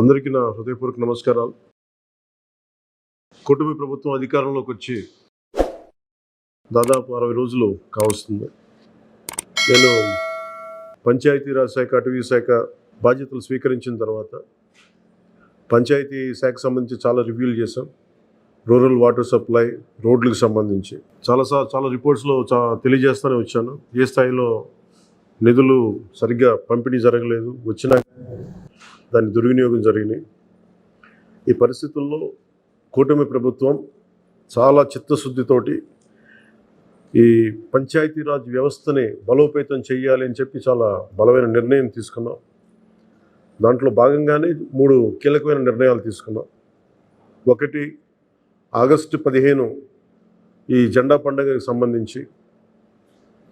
అందరికీ నా హృదయపూర్వక నమస్కారాలు. కూటమి ప్రభుత్వం అధికారంలోకి వచ్చి దాదాపు 60 రోజులు కావస్తుంది. నేను పంచాయతీరాజ్ శాఖ, అటవీ శాఖ బాధ్యతలు స్వీకరించిన తర్వాత పంచాయతీ శాఖకు సంబంధించి చాలా రివ్యూలు చేశాం. రూరల్ వాటర్ సప్లై, రోడ్లకు సంబంధించి చాలా రిపోర్ట్స్లో తెలియజేస్తూనే వచ్చాను. ఏ స్థాయిలో నిధులు సరిగ్గా పంపిణీ జరగలేదు, వచ్చినా దాని దుర్వినియోగం జరిగినాయి. ఈ పరిస్థితుల్లో కూటమి ప్రభుత్వం చాలా చిత్తశుద్ధితోటి ఈ పంచాయతీరాజ్ వ్యవస్థని బలోపేతం చేయాలి అని చెప్పి చాలా బలమైన నిర్ణయం తీసుకున్నాం. దాంట్లో భాగంగానే 3 కీలకమైన నిర్ణయాలు తీసుకున్నాం. ఒకటి, ఆగస్టు 15 ఈ జెండా పండుగకి సంబంధించి.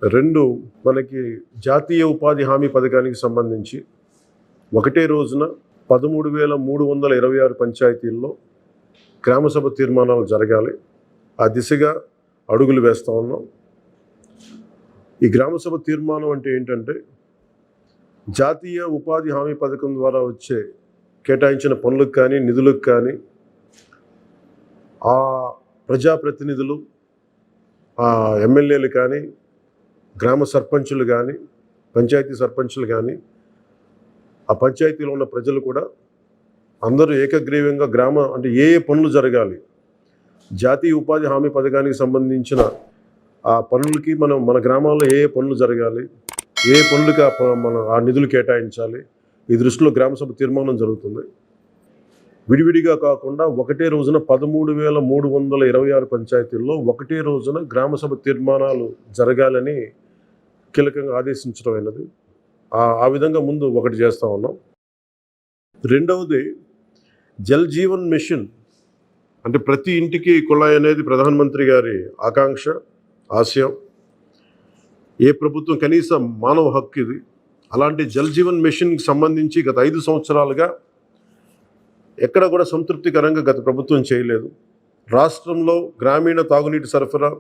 2, మనకి జాతీయ ఉపాధి హామీ పథకానికి సంబంధించి ఒకటే రోజున 13,326 పంచాయతీల్లో గ్రామసభ తీర్మానాలు జరగాలి. ఆ దిశగా అడుగులు వేస్తూ ఉన్నాం. ఈ గ్రామసభ తీర్మానం అంటే ఏంటంటే, జాతీయ ఉపాధి హామీ పథకం ద్వారా వచ్చే కేటాయించిన పనులకు కానీ నిధులకు కానీ ఆ ప్రజాప్రతినిధులు, ఆ ఎమ్మెల్యేలు కానీ, గ్రామ సర్పంచులు కానీ, పంచాయతీ సర్పంచులు కానీ, ఆ పంచాయతీలో ఉన్న ప్రజలు కూడా అందరూ ఏకగ్రీవంగా అంటే ఏ పనులు జరగాలి, జాతీయ ఉపాధి హామీ పథకానికి సంబంధించిన ఆ పనులకి మన గ్రామాల్లో ఏ పనులు జరగాలి, ఏ పనులకి ఆ నిధులు కేటాయించాలి, ఈ దృష్టిలో గ్రామసభ తీర్మానం జరుగుతుంది. విడివిడిగా కాకుండా ఒకటే రోజున 13,326 పంచాయతీల్లో ఒకటే రోజున గ్రామసభ తీర్మానాలు జరగాలని కీలకంగా ఆదేశించడం అయినది. ఆ విధంగా ముందు ఒకటి చేస్తూ ఉన్నాం. రెండవది, జల్ జీవన్ మిషన్. అంటే ప్రతి ఇంటికి కుళాయి అనేది ప్రధానమంత్రి గారి ఆకాంక్ష, ఆశయం. ఏ ప్రభుత్వం కనీసం మానవ హక్కు ఇది. అలాంటి జల్ జీవన్ మిషన్కి సంబంధించి గత 5 సంవత్సరాలుగా ఎక్కడ కూడా సంతృప్తికరంగా గత ప్రభుత్వం చేయలేదు. రాష్ట్రంలో గ్రామీణ తాగునీటి సరఫరా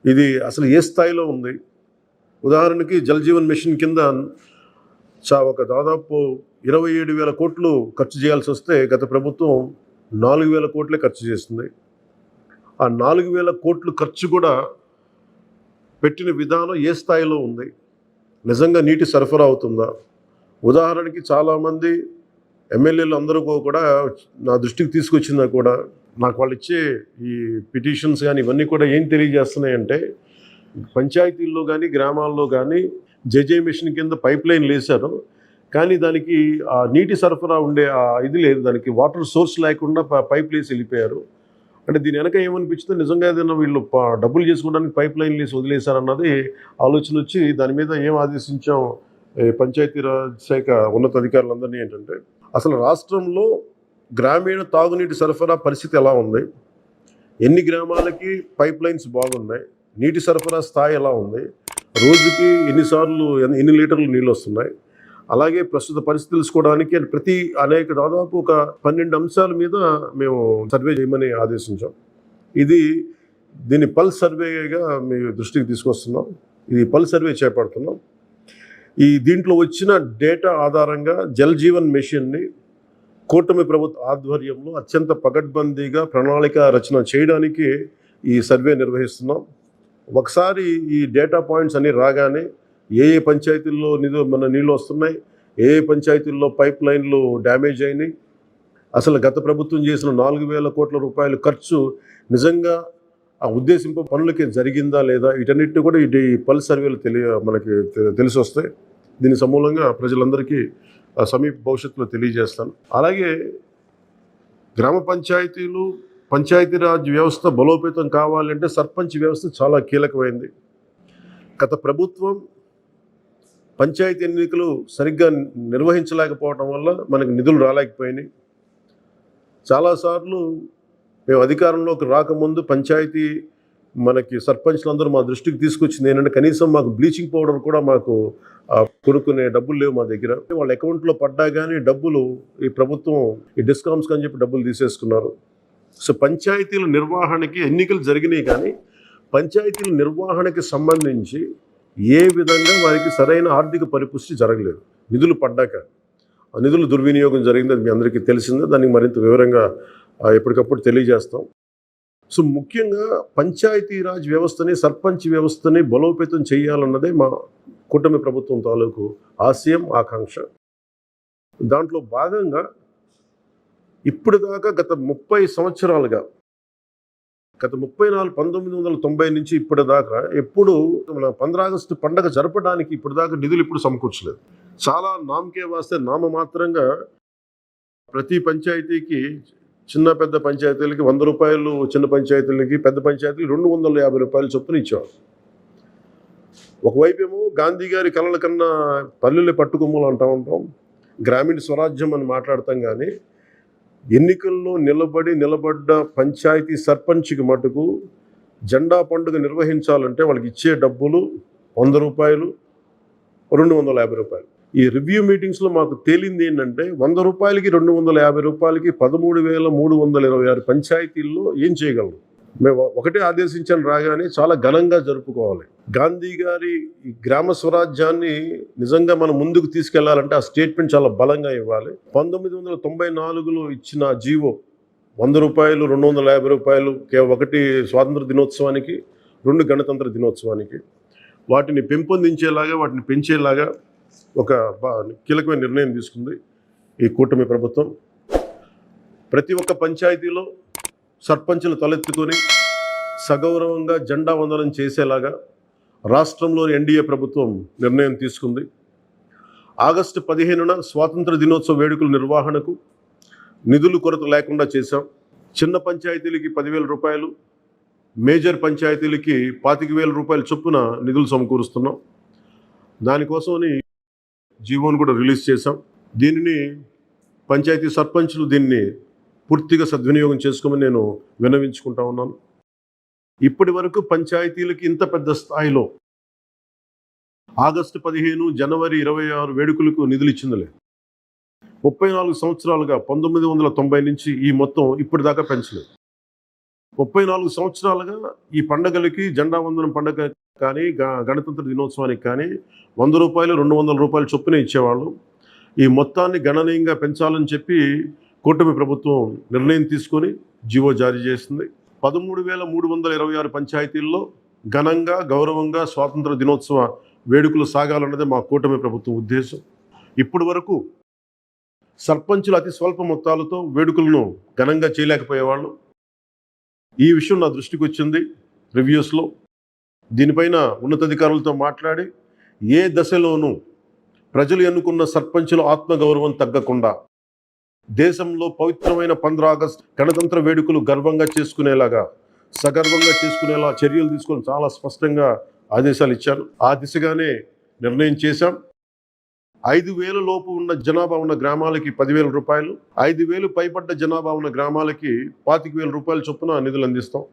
ఇది అసలు ఏ స్థాయిలో ఉంది? ఉదాహరణకి జల్ జీవన్ మిషన్ కింద ఒక దాదాపు 27,000 కోట్లు ఖర్చు చేయాల్సి వస్తే గత ప్రభుత్వం 4,000 కోట్లే ఖర్చు చేస్తుంది. ఆ 4,000 కోట్లు ఖర్చు కూడా పెట్టిన విధానం ఏ స్థాయిలో ఉంది? నిజంగా నీటి సరఫరా అవుతుందా? ఉదాహరణకి చాలామంది ఎమ్మెల్యేలు అందరూ కూడా నా దృష్టికి తీసుకొచ్చిందా కూడా, నాకు వాళ్ళు ఇచ్చే ఈ పిటిషన్స్ కానీ ఇవన్నీ కూడా ఏం తెలియజేస్తున్నాయంటే, పంచాయతీల్లో కానీ గ్రామాల్లో కానీ జేజే మిషన్ కింద పైప్ లైన్లు వేశారు, కానీ దానికి ఆ నీటి సరఫరా ఉండే ఇది లేదు, దానికి వాటర్ సోర్స్ లేకుండా పైప్ వేసి వెళ్ళిపోయారు. అంటే దీని వెనక ఏమనిపించిందో, నిజంగా ఏదైనా వీళ్ళు డబ్బులు చేసుకోవడానికి పైప్ లైన్లు వేసి వదిలేశారన్నది ఆలోచన వచ్చి దాని మీద ఏం ఆదేశించాం పంచాయతీరాజ్ శాఖ ఉన్నతాధికారులందరినీ ఏంటంటే, అసలు రాష్ట్రంలో గ్రామీణ తాగునీటి సరఫరా పరిస్థితి ఎలా ఉంది, ఎన్ని గ్రామాలకి పైప్ లైన్స్ బాగున్నాయి, నీటి సరఫరా స్థాయి ఎలా ఉంది, రోజుకి ఎన్ని లీటర్లు నీళ్ళు వస్తున్నాయి, అలాగే ప్రస్తుత పరిస్థితి తెలుసుకోవడానికి దాదాపు ఒక 12 అంశాల మీద మేము సర్వే చేయమని ఆదేశించాం. దీన్ని పల్స్ సర్వేగా మీ దృష్టికి తీసుకొస్తున్నాం. ఇది పల్స్ సర్వే చేపడుతున్నాం. దీంట్లో వచ్చిన డేటా ఆధారంగా జల్ జీవన్ మిషన్ని కూటమి ప్రభుత్వ ఆధ్వర్యంలో అత్యంత పకడ్బందీగా ప్రణాళిక రచన చేయడానికి ఈ సర్వే నిర్వహిస్తున్నాం. ఒకసారి ఈ డేటా పాయింట్స్ అన్నీ రాగానే ఏ పంచాయతీల్లో నీళ్ళు వస్తున్నాయి, ఏ పంచాయతీల్లో పైప్ లైన్లు డ్యామేజ్ అయినాయి, అసలు గత ప్రభుత్వం చేసిన 4,000 కోట్ల రూపాయల ఖర్చు నిజంగా ఆ ఉద్దేశింపు పనులకి జరిగిందా లేదా, వీటన్నిటిని కూడా ఈ పల్స్ సర్వేలు మనకి తెలిసి వస్తాయి. దీని సమూలంగా ప్రజలందరికీ సమీప భవిష్యత్తులో తెలియజేస్తాను. అలాగే గ్రామ పంచాయతీలు, పంచాయతీరాజ్ వ్యవస్థ బలోపేతం కావాలంటే సర్పంచ్ వ్యవస్థ చాలా కీలకమైంది. గత ప్రభుత్వం పంచాయతీ ఎన్నికలు సరిగ్గా నిర్వహించలేకపోవడం వల్ల మనకు నిధులు రాలేకపోయినాయి. చాలాసార్లు మేము అధికారంలోకి రాకముందు పంచాయతీ మనకి సర్పంచ్లందరూ మా దృష్టికి తీసుకొచ్చింది ఏంటంటే, కనీసం మాకు బ్లీచింగ్ పౌడర్ కూడా మాకు కొనుక్కునే డబ్బులు లేవు మా దగ్గర. వాళ్ళ అకౌంట్లో పడ్డా కానీ డబ్బులు ఈ ప్రభుత్వం ఈ డిస్కౌంట్స్కి అని చెప్పి డబ్బులు తీసేసుకున్నారు. సో పంచాయతీల నిర్వహణకి ఎన్నికలు జరిగినాయి, కానీ పంచాయతీల నిర్వహణకి సంబంధించి ఏ విధంగా వారికి సరైన ఆర్థిక పరిపుష్టి జరగలేదు నిధులు పడ్డాక. నిధుల దుర్వినియోగం జరిగింది, అది మీ అందరికీ తెలిసిందే. దానికి మరింత వివరంగా ఎప్పటికప్పుడు తెలియజేస్తాం. సో ముఖ్యంగా పంచాయతీరాజ్ వ్యవస్థని, సర్పంచ్ వ్యవస్థని బలోపేతం చేయాలన్నదే మా కూటమి ప్రభుత్వం తాలూకు ఆశయం, ఆకాంక్ష. దాంట్లో భాగంగా ఇప్పటిదాకా గత 30 సంవత్సరాలుగా, గత 1990 నుంచి ఇప్పటిదాకా ఎప్పుడు మన 15 ఆగస్టు పండగ జరపడానికి ఇప్పటిదాకా నిధులు ఇప్పుడు సమకూర్చలేదు. చాలా నామకే వాస్తే నామమాత్రంగా ప్రతి పంచాయతీకి, చిన్న పెద్ద పంచాయతీలకి 100 రూపాయలు, చిన్న పంచాయతీలకి, పెద్ద పంచాయతీలకి 250 రూపాయలు చొప్పున ఇచ్చేవారు. ఒకవైపేమో గాంధీ గారి కలల కన్నా పల్లెలు పట్టుకొమ్మలు అంటూ ఉంటాం, గ్రామీణ స్వరాజ్యం అని మాట్లాడతాం. కానీ ఎన్నికల్లో నిలబడ్డ పంచాయతీ సర్పంచ్కి మటుకు జెండా పండుగ నిర్వహించాలంటే వాళ్ళకి ఇచ్చే డబ్బులు 100 రూపాయలు, 250 రూపాయలు. ఈ రివ్యూ మీటింగ్స్లో మాకు తేలింది ఏంటంటే 100 రూపాయలకి, 250 రూపాయలకి 13,326 పంచాయతీల్లో ఏం చేయగలరు? మేము ఒకటే ఆదేశించాను, రాగానే చాలా ఘనంగా జరుపుకోవాలి. గాంధీ గారి ఈ గ్రామ స్వరాజ్యాన్ని నిజంగా మనం ముందుకు తీసుకెళ్లాలంటే ఆ స్టేట్మెంట్ చాలా బలంగా ఇవ్వాలి. 1994లో ఇచ్చిన జీవో 100 రూపాయలు, 250 రూపాయలు, ఒకటి స్వాతంత్ర దినోత్సవానికి, 2 గణతంత్ర దినోత్సవానికి, వాటిని పెంపొందించేలాగా, వాటిని పెంచేలాగా ఒక కీలకమైన నిర్ణయం తీసుకుంది ఈ కూటమి ప్రభుత్వం. ప్రతి ఒక్క పంచాయతీలో సర్పంచులు తలెత్తుకొని సగౌరవంగా జెండా వందనం చేసేలాగా రాష్ట్రంలోని ఎన్డీఏ ప్రభుత్వం నిర్ణయం తీసుకుంది. ఆగస్టు 15న స్వాతంత్ర దినోత్సవ వేడుకల నిర్వహణకు నిధులు కొరత లేకుండా చేశాం. చిన్న పంచాయతీలకి 10,000 రూపాయలు, మేజర్ పంచాయతీలకి 25,000 రూపాయల చొప్పున నిధులు సమకూరుస్తున్నాం. దానికోసమని జీవోను కూడా రిలీజ్ చేశాం. దీనిని పంచాయతీ సర్పంచులు దీన్ని పూర్తిగా సద్వినియోగం చేసుకోమని నేను విన్నవించుకుంటా ఉన్నాను. ఇప్పటి వరకు పంచాయతీలకి ఇంత పెద్ద స్థాయిలో ఆగస్టు 15, జనవరి 26 వేడుకలకు నిధులు ఇచ్చిందిలే. 34 సంవత్సరాలుగా 1990 నుంచి ఈ మొత్తం ఇప్పటిదాకా పెంచలేదు. 34 సంవత్సరాలుగా ఈ పండగలకి, జెండా వందనం పండగ కానీ, గణతంత్ర దినోత్సవానికి కానీ 100 రూపాయలు, 200 రూపాయలు చొప్పున ఇచ్చేవాళ్ళు. ఈ మొత్తాన్ని గణనీయంగా పెంచాలని చెప్పి కూటమి ప్రభుత్వం నిర్ణయం తీసుకొని జీవో జారీ చేసింది. 13,326 పంచాయతీల్లో ఘనంగా, గౌరవంగా స్వాతంత్ర దినోత్సవ వేడుకలు సాగాలన్నదే మా కూటమి ప్రభుత్వం ఉద్దేశం. ఇప్పటి వరకు సర్పంచులు అతి స్వల్ప మొత్తాలతో వేడుకలను ఘనంగా చేయలేకపోయేవాళ్ళు. ఈ విషయం నా దృష్టికి వచ్చింది రివ్యూస్లో. దీనిపైన ఉన్నతాధికారులతో మాట్లాడి ఏ దశలోనూ ప్రజలు ఎన్నుకున్న సర్పంచుల ఆత్మగౌరవం తగ్గకుండా దేశంలో పవిత్రమైన 15 ఆగస్టు గణతంత్ర వేడుకలు గర్వంగా చేసుకునేలాగా, సగర్వంగా చేసుకునేలా చర్యలు తీసుకొని చాలా స్పష్టంగా ఆదేశాలు ఇచ్చాను. ఆ దిశగానే నిర్ణయం చేశాం. 5,000 లోపు ఉన్న జనాభా ఉన్న గ్రామాలకి 10,000 రూపాయలు, 5,000 పైబడ్డ జనాభా ఉన్న గ్రామాలకి 25,000 రూపాయల చొప్పున నిధులు అందిస్తాం.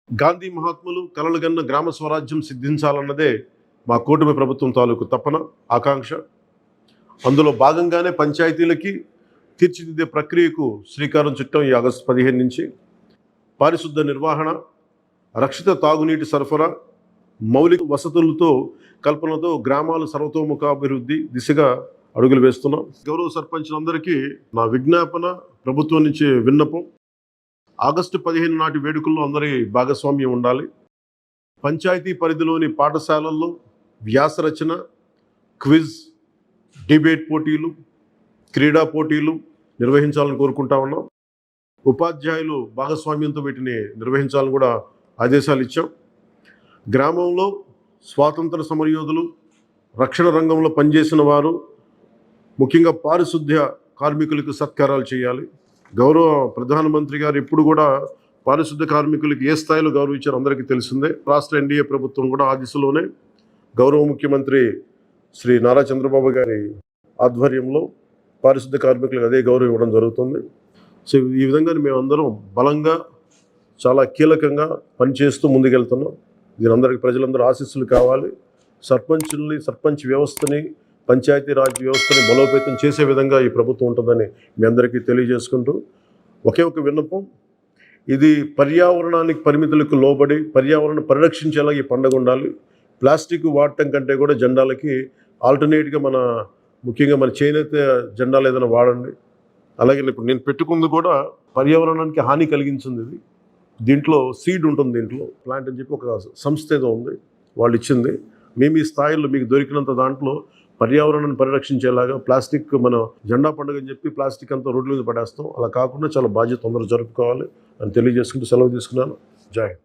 గాంధీ మహాత్ములు కలలుగన్న గ్రామ స్వరాజ్యం సిద్ధించాలన్నదే మా కూటమి ప్రభుత్వం తాలూకు తపన, ఆకాంక్ష. అందులో భాగంగానే పంచాయతీలకి తీర్చిదిద్దే ప్రక్రియకు శ్రీకారం చుట్టాం. ఈ ఆగస్టు 15 నుంచి పారిశుద్ధ నిర్వహణ, రక్షిత తాగునీటి సరఫరా, మౌలిక వసతులతో కల్పనతో గ్రామాలు సర్వతోముఖాభివృద్ధి దిశగా అడుగులు వేస్తున్నాం. గౌరవ సర్పంచులందరికీ నా విజ్ఞాపన, ప్రభుత్వం నుంచి విన్నపం, ఆగస్టు 15 నాటి వేడుకల్లో అందరి భాగస్వామ్యం ఉండాలి. పంచాయతీ పరిధిలోని పాఠశాలల్లో వ్యాసరచన, క్విజ్, డిబేట్ పోటీలు, క్రీడా పోటీలు నిర్వహించాలని కోరుకుంటా ఉన్నాం. ఉపాధ్యాయులు భాగస్వామ్యంతో వీటిని నిర్వహించాలని కూడా ఆదేశాలు ఇచ్చాం. గ్రామంలో స్వాతంత్ర సమరయోధులు, రక్షణ రంగంలో పనిచేసిన వారు, ముఖ్యంగా పారిశుద్ధ్య కార్మికులకు సత్కారాలు చేయాలి. గౌరవ ప్రధానమంత్రి గారు ఇప్పుడు కూడా పారిశుద్ధ్య కార్మికులకు ఏ స్థాయిలో గౌరవించారో అందరికీ తెలిసిందే. రాష్ట్ర ఎన్డీఏ ప్రభుత్వం కూడా ఆ దిశలోనే గౌరవ ముఖ్యమంత్రి శ్రీ నారా చంద్రబాబు గారి ఆధ్వర్యంలో పారిశుద్ధ్య కార్మికులకు అదే గౌరవం ఇవ్వడం జరుగుతుంది. సో ఈ విధంగా మేమందరం బలంగా, చాలా కీలకంగా పనిచేస్తూ ముందుకెళ్తున్నాం. దీని అందరికీ ప్రజలందరూ ఆశీస్సులు కావాలి. సర్పంచ్ వ్యవస్థని, పంచాయతీరాజ్ వ్యవస్థని బలోపేతం చేసే విధంగా ఈ ప్రభుత్వం ఉంటుందని మీ అందరికీ తెలియజేసుకుంటూ, ఒకే ఒక విన్నపం, ఇది పర్యావరణానికి పరిమితులకు లోబడి పర్యావరణం పరిరక్షించేలా ఈ పండుగ ఉండాలి. ప్లాస్టిక్ వాడటం కంటే కూడా జెండాలకి ఆల్టర్నేట్గా మన ముఖ్యంగా మన చేనేత జెండాలు ఏదైనా వాడండి. అలాగే ఇప్పుడు నేను పెట్టుకుంది కూడా పర్యావరణానికి హాని కలిగించింది ఇది. దీంట్లో సీడ్ ఉంటుంది, దీంట్లో ప్లాంట్ అని చెప్పి ఒక సంస్థ ఏదో ఉంది, వాళ్ళు ఇచ్చింది. మేము ఈ స్థాయిలో మీకు దొరికినంత దాంట్లో పర్యావరణాన్ని పరిరక్షించేలాగా ప్లాస్టిక్, మన జెండా పండుగ అని చెప్పి ప్లాస్టిక్ అంతా రోడ్ల మీద పడేస్తాం. అలా కాకుండా చాలా బాధ్యత అందరూ జరుపుకోవాలి అని తెలియజేసుకుంటూ సెలవు తీసుకున్నాను. జై హింద్.